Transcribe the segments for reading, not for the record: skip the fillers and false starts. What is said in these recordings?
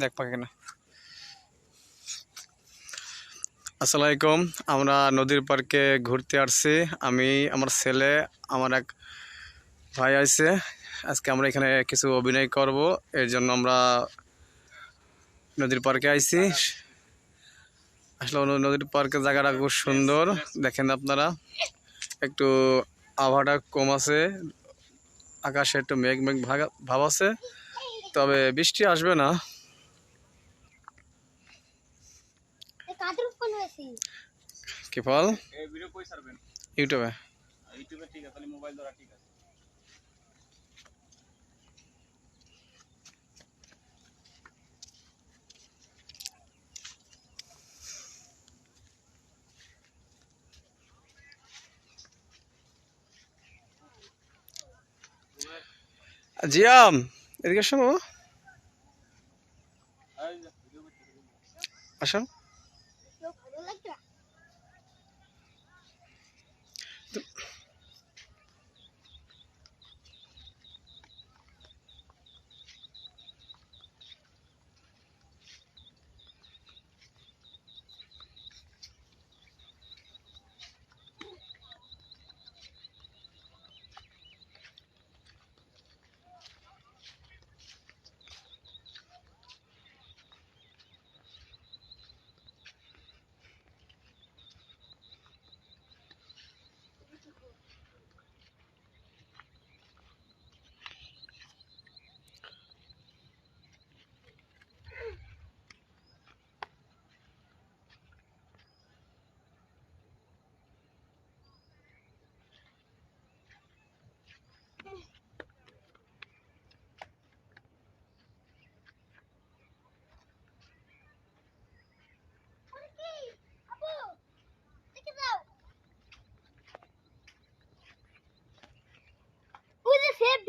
দেখ পাকে না। আসসালামু আলাইকুম। আমরা নদীর পার্কে ঘুরতে আসছি। আমি, আমার ছেলে, আমার এক ভাই আছে। আজকে আমরা এখানে কিছু অভিনয় করব, এর জন্য আমরা নদীর পার্কে আইছি। আসলে নদীর পার্কের জায়গাটা খুব সুন্দর, দেখেন আপনারা। একটু আবহাওয়াটা কম আছে, আকাশে একটু মেঘ মেঘ ভাব আছে, তবে বৃষ্টি আসবে না। কি ফল ইউটিউবে ঠিক আছে, মোবাইল ধরা ঠিক আছে। জিয়াম, এদিকে আসো বাবা, আসো।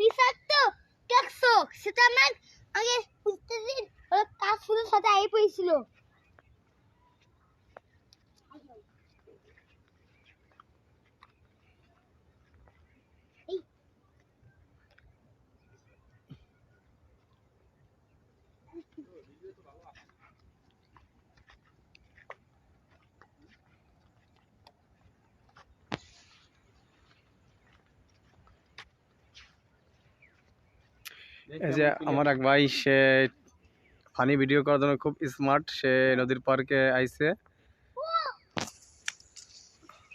বিষাক্ত টক্সো সেটা আমার আগে প্রতিদিন কাজ ফুলের সাথে আই পড়েছিল। এই যে আমার এক ভাই, সে ফানি ভিডিও করার জন্য খুব স্মার্ট। সে নদীর পার্কে আইছে,